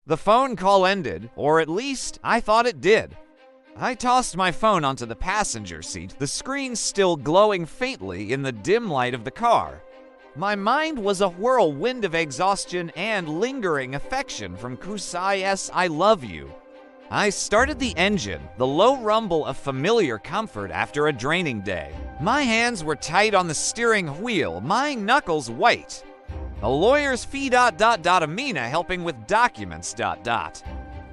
The phone call ended, or at least I thought it did. I tossed my phone onto the passenger seat, the screen still glowing faintly in the dim light of the car. My mind was a whirlwind of exhaustion and lingering affection from Kusai's I love you. I started the engine, the low rumble of familiar comfort after a draining day. My hands were tight on the steering wheel, my knuckles white. A lawyer's fee ... Amina helping with documents ...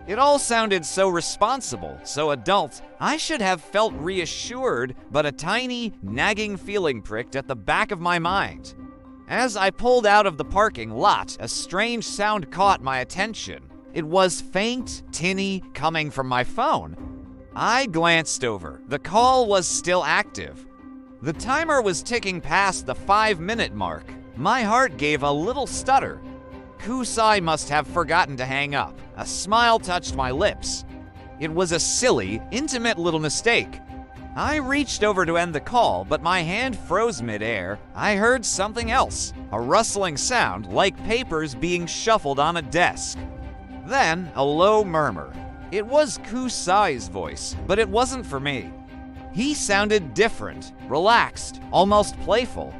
It all sounded so responsible, so adult. I should have felt reassured, but a tiny, nagging feeling pricked at the back of my mind. As I pulled out of the parking lot, a strange sound caught my attention. It was faint, tinny, coming from my phone. I glanced over. The call was still active. The timer was ticking past the 5-minute mark. My heart gave a little stutter. Kusai must have forgotten to hang up. A smile touched my lips. It was a silly, intimate little mistake. I reached over to end the call, but my hand froze midair. I heard something else, a rustling sound like papers being shuffled on a desk. Then, a low murmur. It was Kusai's voice, but it wasn't for me. He sounded different, relaxed, almost playful.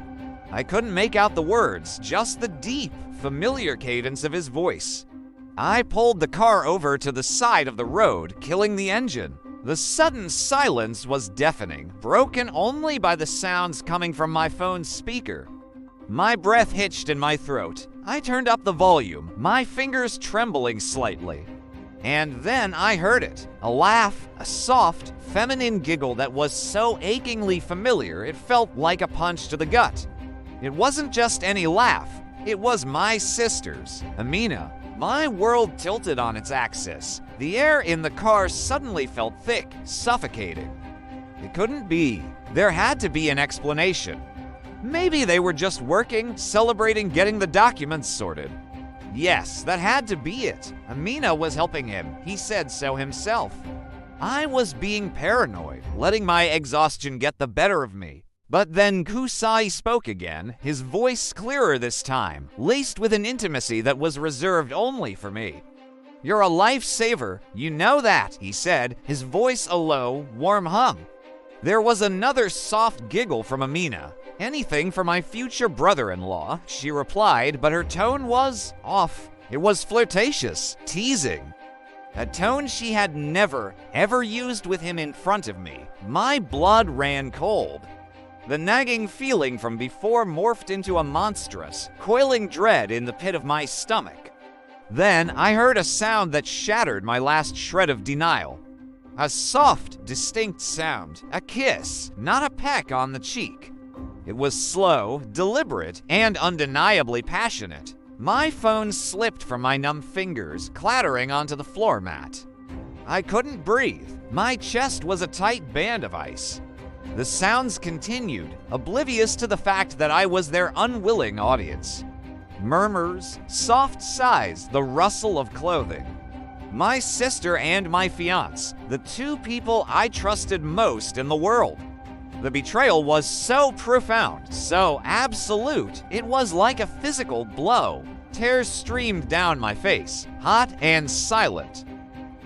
I couldn't make out the words, just the deep, familiar cadence of his voice. I pulled the car over to the side of the road, killing the engine. The sudden silence was deafening, broken only by the sounds coming from my phone's speaker. My breath hitched in my throat. I turned up the volume, my fingers trembling slightly. And then I heard it, a laugh, a soft, feminine giggle that was so achingly familiar it felt like a punch to the gut. It wasn't just any laugh, it was my sister's, Amina. My world tilted on its axis. The air in the car suddenly felt thick, suffocating. It couldn't be. There had to be an explanation. Maybe they were just working, celebrating getting the documents sorted. Yes, that had to be it. Amina was helping him. He said so himself. I was being paranoid, letting my exhaustion get the better of me. But then Kusai spoke again, his voice clearer this time, laced with an intimacy that was reserved only for me. "You're a lifesaver, you know that," he said, his voice a low, warm hum. There was another soft giggle from Amina. "Anything for my future brother-in-law," she replied, but her tone was off. It was flirtatious, teasing. A tone she had never, ever used with him in front of me. My blood ran cold. The nagging feeling from before morphed into a monstrous, coiling dread in the pit of my stomach. Then I heard a sound that shattered my last shred of denial. A soft, distinct sound, a kiss, not a peck on the cheek. It was slow, deliberate, and undeniably passionate. My phone slipped from my numb fingers, clattering onto the floor mat. I couldn't breathe. My chest was a tight band of ice. The sounds continued, oblivious to the fact that I was their unwilling audience. Murmurs, soft sighs, the rustle of clothing. My sister and my fiancé, the two people I trusted most in the world. The betrayal was so profound, so absolute, it was like a physical blow. Tears streamed down my face, hot and silent.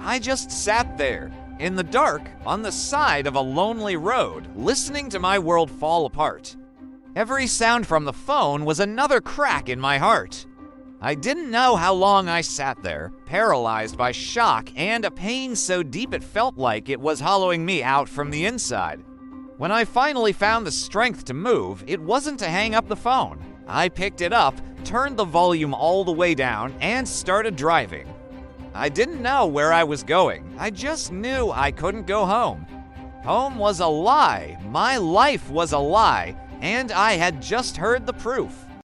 I just sat there, in the dark, on the side of a lonely road, listening to my world fall apart. Every sound from the phone was another crack in my heart. I didn't know how long I sat there, paralyzed by shock and a pain so deep it felt like it was hollowing me out from the inside. When I finally found the strength to move, it wasn't to hang up the phone. I picked it up, turned the volume all the way down, and started driving. I didn't know where I was going. I just knew I couldn't go home. Home was a lie. My life was a lie. And I had just heard the proof.